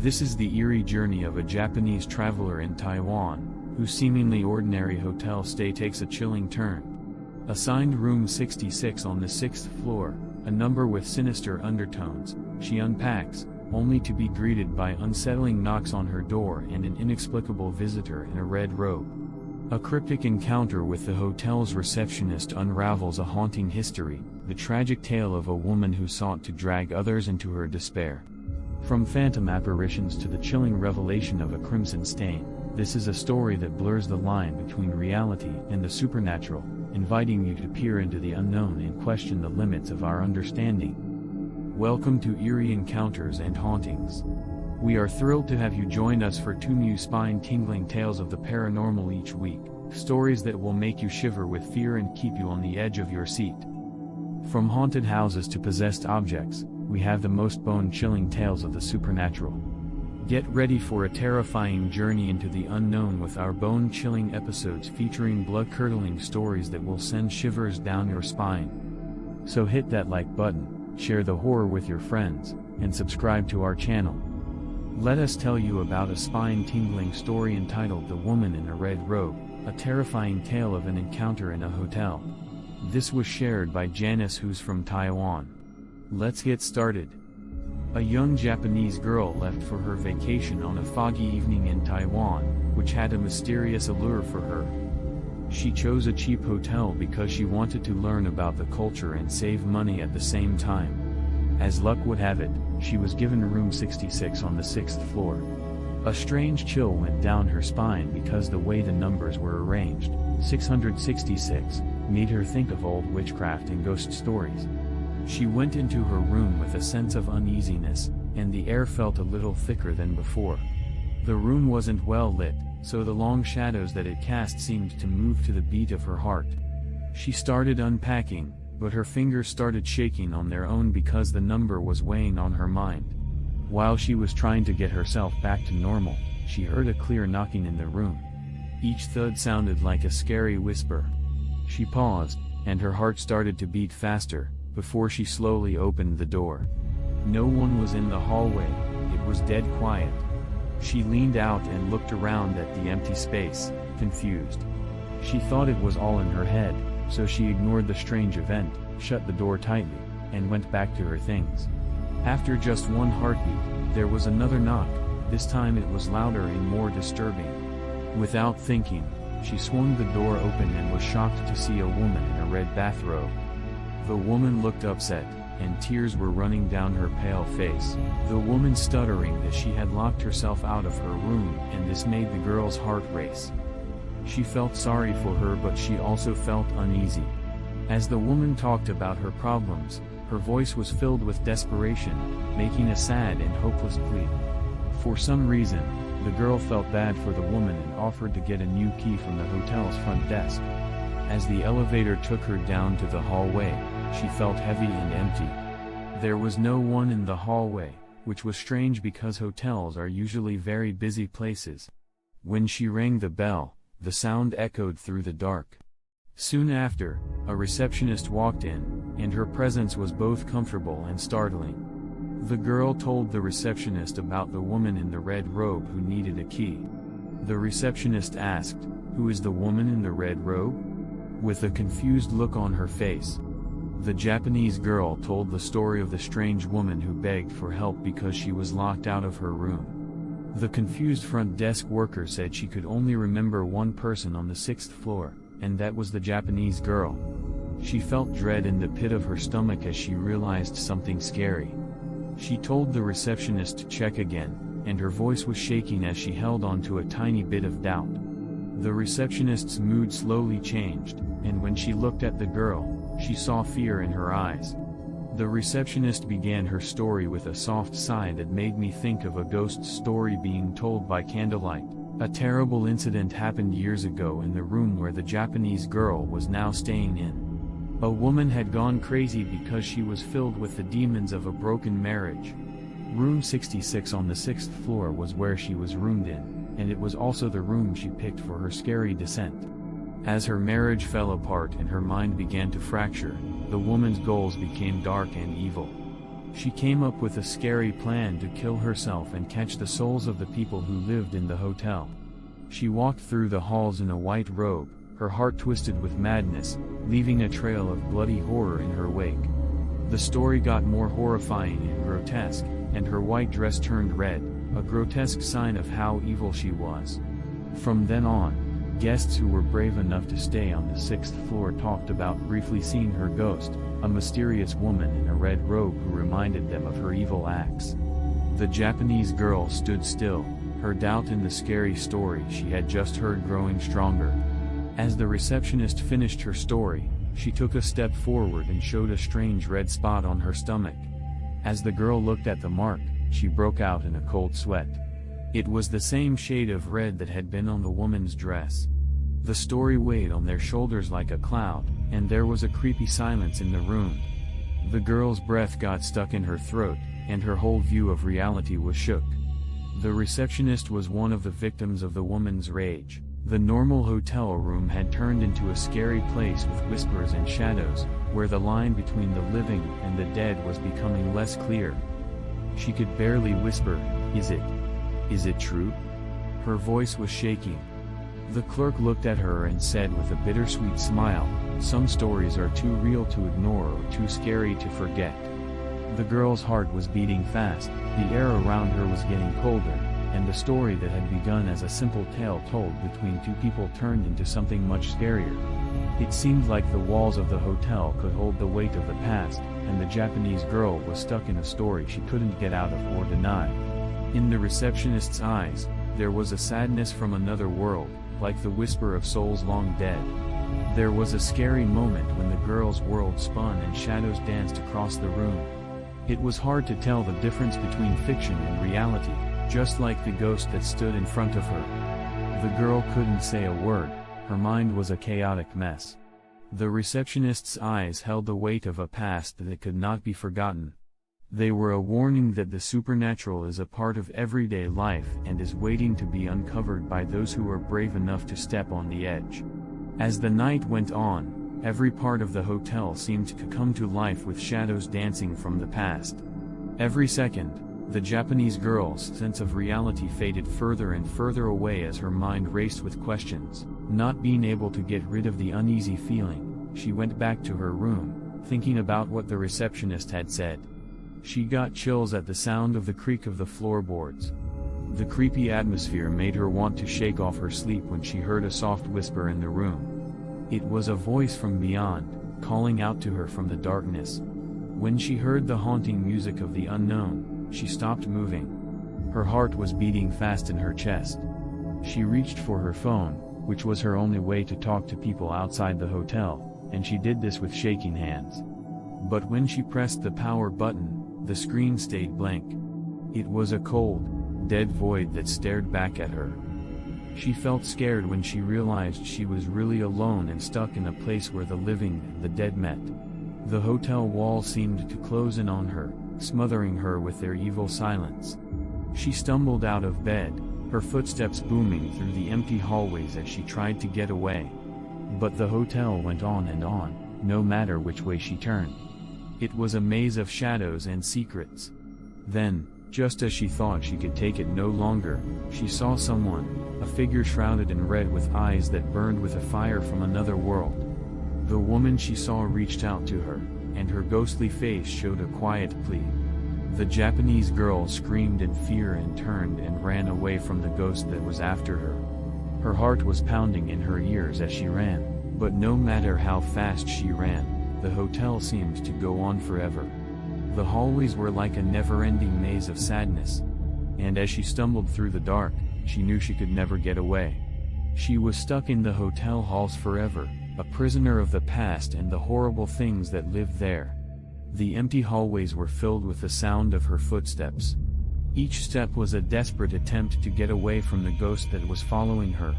This is the eerie journey of a Japanese traveler in Taiwan, whose seemingly ordinary hotel stay takes a chilling turn. Assigned room 66 on the 6th floor, a number with sinister undertones, she unpacks, only to be greeted by unsettling knocks on her door and an inexplicable visitor in a red robe. A cryptic encounter with the hotel's receptionist unravels a haunting history, the tragic tale of a woman who sought to drag others into her despair. From phantom apparitions to the chilling revelation of a crimson stain, this is a story that blurs the line between reality and the supernatural, inviting you to peer into the unknown and question the limits of our understanding. Welcome to Eerie Encounters and Hauntings. We are thrilled to have you join us for 2 new spine-tingling tales of the paranormal each week, stories that will make you shiver with fear and keep you on the edge of your seat. From haunted houses to possessed objects, we have the most bone-chilling tales of the supernatural. Get ready for a terrifying journey into the unknown with our bone-chilling episodes featuring blood-curdling stories that will send shivers down your spine. So hit that like button, share the horror with your friends, and subscribe to our channel. Let us tell you about a spine-tingling story entitled The Woman in a Red Robe, a terrifying tale of an encounter in a hotel. This was shared by Janice, who's from Taiwan. Let's get started. A young Japanese girl left for her vacation on a foggy evening in Taiwan, which had a mysterious allure for her. She chose a cheap hotel because she wanted to learn about the culture and save money at the same time. As luck would have it, she was given room 66 on the 6th floor. A strange chill went down her spine because the way the numbers were arranged, 666, made her think of old witchcraft and ghost stories. She went into her room with a sense of uneasiness, and the air felt a little thicker than before. The room wasn't well lit, so the long shadows that it cast seemed to move to the beat of her heart. She started unpacking, but her fingers started shaking on their own because the number was weighing on her mind. While she was trying to get herself back to normal, she heard a clear knocking in the room. Each thud sounded like a scary whisper. She paused, and her heart started to beat faster, before she slowly opened the door. No one was in the hallway, it was dead quiet. She leaned out and looked around at the empty space, confused. She thought it was all in her head, so she ignored the strange event, shut the door tightly, and went back to her things. After just one heartbeat, there was another knock. This time it was louder and more disturbing. Without thinking, she swung the door open and was shocked to see a woman in a red bathrobe. The woman looked upset, and tears were running down her pale face. The woman stuttering that she had locked herself out of her room, and this made the girl's heart race. She felt sorry for her, but she also felt uneasy. As the woman talked about her problems, her voice was filled with desperation, making a sad and hopeless plea. For some reason, the girl felt bad for the woman and offered to get a new key from the hotel's front desk. As the elevator took her down to the hallway, she felt heavy and empty. There was no one in the hallway, which was strange because hotels are usually very busy places. When she rang the bell, the sound echoed through the dark. Soon after, a receptionist walked in, and her presence was both comfortable and startling. The girl told the receptionist about the woman in the red robe who needed a key. The receptionist asked, "Who is the woman in the red robe?" With a confused look on her face. The Japanese girl told the story of the strange woman who begged for help because she was locked out of her room. The confused front desk worker said she could only remember one person on the 6th floor, and that was the Japanese girl. She felt dread in the pit of her stomach as she realized something scary. She told the receptionist to check again, and her voice was shaking as she held on to a tiny bit of doubt. The receptionist's mood slowly changed, and when she looked at the girl, she saw fear in her eyes. The receptionist began her story with a soft sigh that made me think of a ghost story being told by candlelight. A terrible incident happened years ago in the room where the Japanese girl was now staying in. A woman had gone crazy because she was filled with the demons of a broken marriage. Room 66 on the 6th floor was where she was roomed in, and it was also the room she picked for her scary descent. As her marriage fell apart and her mind began to fracture, the woman's goals became dark and evil. She came up with a scary plan to kill herself and catch the souls of the people who lived in the hotel. She walked through the halls in a white robe, her heart twisted with madness, leaving a trail of bloody horror in her wake. The story got more horrifying and grotesque, and her white dress turned red, a grotesque sign of how evil she was. From then on, guests who were brave enough to stay on the 6th floor talked about briefly seeing her ghost, a mysterious woman in a red robe who reminded them of her evil acts. The Japanese girl stood still, her doubt in the scary story she had just heard growing stronger. As the receptionist finished her story, she took a step forward and showed a strange red spot on her stomach. As the girl looked at the mark, she broke out in a cold sweat. It was the same shade of red that had been on the woman's dress. The story weighed on their shoulders like a cloud, and there was a creepy silence in the room. The girl's breath got stuck in her throat, and her whole view of reality was shook. The receptionist was one of the victims of the woman's rage. The normal hotel room had turned into a scary place with whispers and shadows, where the line between the living and the dead was becoming less clear. She could barely whisper, "Is it true?" Her voice was shaking. The clerk looked at her and said with a bittersweet smile, "Some stories are too real to ignore or too scary to forget." The girl's heart was beating fast, the air around her was getting colder, and the story that had begun as a simple tale told between two people turned into something much scarier. It seemed like the walls of the hotel could hold the weight of the past, and the Japanese girl was stuck in a story she couldn't get out of or deny. In the receptionist's eyes, there was a sadness from another world, like the whisper of souls long dead. There was a scary moment when the girl's world spun and shadows danced across the room. It was hard to tell the difference between fiction and reality, just like the ghost that stood in front of her. The girl couldn't say a word, her mind was a chaotic mess. The receptionist's eyes held the weight of a past that could not be forgotten. They were a warning that the supernatural is a part of everyday life and is waiting to be uncovered by those who are brave enough to step on the edge. As the night went on, every part of the hotel seemed to come to life with shadows dancing from the past. Every second, the Japanese girl's sense of reality faded further and further away as her mind raced with questions. Not being able to get rid of the uneasy feeling, she went back to her room, thinking about what the receptionist had said. She got chills at the sound of the creak of the floorboards. The creepy atmosphere made her want to shake off her sleep when she heard a soft whisper in the room. It was a voice from beyond, calling out to her from the darkness. When she heard the haunting music of the unknown, she stopped moving. Her heart was beating fast in her chest. She reached for her phone, which was her only way to talk to people outside the hotel, and she did this with shaking hands. But when she pressed the power button, the screen stayed blank. It was a cold, dead void that stared back at her. She felt scared when she realized she was really alone and stuck in a place where the living and the dead met. The hotel walls seemed to close in on her, smothering her with their evil silence. She stumbled out of bed, her footsteps booming through the empty hallways as she tried to get away. But the hotel went on, no matter which way she turned. It was a maze of shadows and secrets. Then, just as she thought she could take it no longer, she saw someone, a figure shrouded in red with eyes that burned with a fire from another world. The woman she saw reached out to her, and her ghostly face showed a quiet plea. The Japanese girl screamed in fear and turned and ran away from the ghost that was after her. Her heart was pounding in her ears as she ran, but no matter how fast she ran, the hotel seemed to go on forever. The hallways were like a never-ending maze of sadness. And as she stumbled through the dark, she knew she could never get away. She was stuck in the hotel halls forever, a prisoner of the past and the horrible things that lived there. The empty hallways were filled with the sound of her footsteps. Each step was a desperate attempt to get away from the ghost that was following her.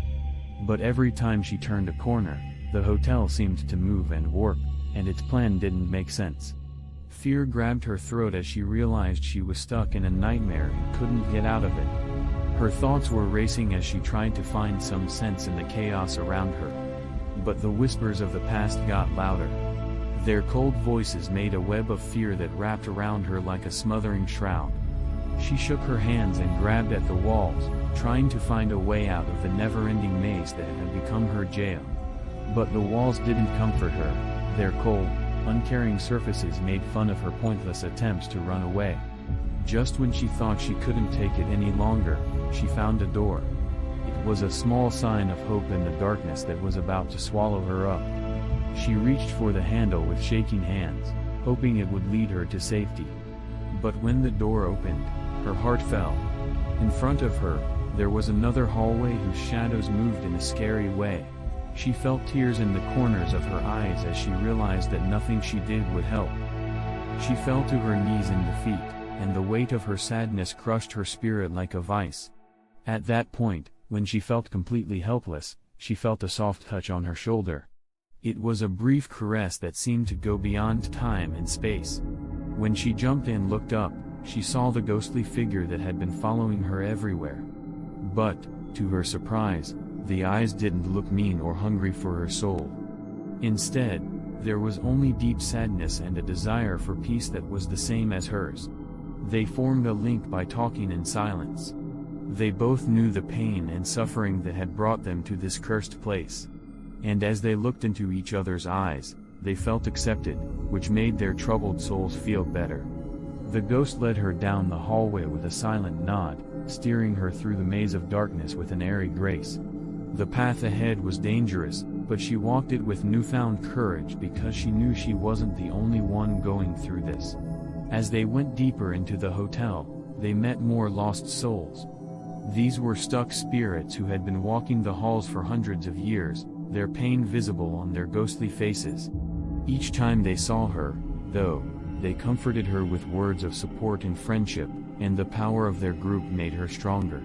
But every time she turned a corner, the hotel seemed to move and warp, and its plan didn't make sense. Fear grabbed her throat as she realized she was stuck in a nightmare and couldn't get out of it. Her thoughts were racing as she tried to find some sense in the chaos around her. But the whispers of the past got louder. Their cold voices made a web of fear that wrapped around her like a smothering shroud. She shook her hands and grabbed at the walls, trying to find a way out of the never-ending maze that had become her jail. But the walls didn't comfort her. Their cold, uncaring surfaces made fun of her pointless attempts to run away. Just when she thought she couldn't take it any longer, she found a door. It was a small sign of hope in the darkness that was about to swallow her up. She reached for the handle with shaking hands, hoping it would lead her to safety. But when the door opened, her heart fell. In front of her, there was another hallway whose shadows moved in a scary way. She felt tears in the corners of her eyes as she realized that nothing she did would help. She fell to her knees in defeat, and the weight of her sadness crushed her spirit like a vice. At that point, when she felt completely helpless, she felt a soft touch on her shoulder. It was a brief caress that seemed to go beyond time and space. When she jumped and looked up, she saw the ghostly figure that had been following her everywhere. But, to her surprise, the eyes didn't look mean or hungry for her soul. Instead, there was only deep sadness and a desire for peace that was the same as hers. They formed a link by talking in silence. They both knew the pain and suffering that had brought them to this cursed place. And as they looked into each other's eyes, they felt accepted, which made their troubled souls feel better. The ghost led her down the hallway with a silent nod, steering her through the maze of darkness with an airy grace. The path ahead was dangerous, but she walked it with newfound courage because she knew she wasn't the only one going through this. As they went deeper into the hotel, they met more lost souls. These were stuck spirits who had been walking the halls for hundreds of years, their pain visible on their ghostly faces. Each time they saw her, though, they comforted her with words of support and friendship, and the power of their group made her stronger.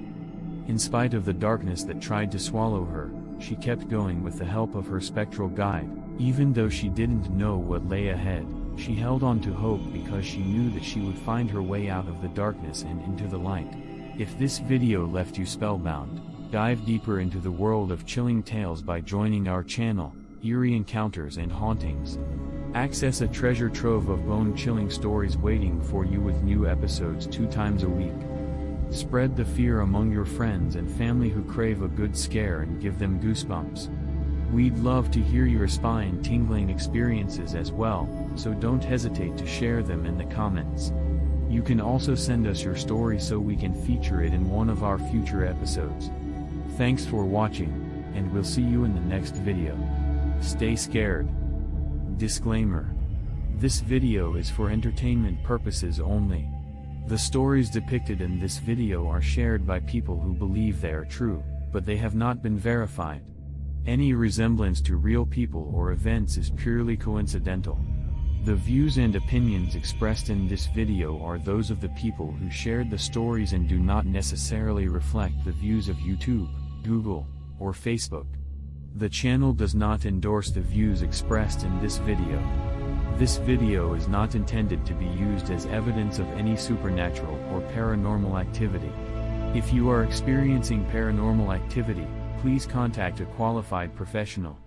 In spite of the darkness that tried to swallow her, she kept going with the help of her spectral guide. Even though she didn't know what lay ahead, she held on to hope because she knew that she would find her way out of the darkness and into the light. If this video left you spellbound, dive deeper into the world of chilling tales by joining our channel, Eerie Encounters and Hauntings. Access a treasure trove of bone-chilling stories waiting for you with new episodes 2 times a week. Spread the fear among your friends and family who crave a good scare and give them goosebumps. We'd love to hear your spine-tingling experiences as well, so don't hesitate to share them in the comments. You can also send us your story so we can feature it in one of our future episodes. Thanks for watching, and we'll see you in the next video. Stay scared. Disclaimer: this video is for entertainment purposes only. The stories depicted in this video are shared by people who believe they are true, but they have not been verified. Any resemblance to real people or events is purely coincidental. The views and opinions expressed in this video are those of the people who shared the stories and do not necessarily reflect the views of YouTube, Google, or Facebook. The channel does not endorse the views expressed in this video. This video is not intended to be used as evidence of any supernatural or paranormal activity. If you are experiencing paranormal activity, please contact a qualified professional.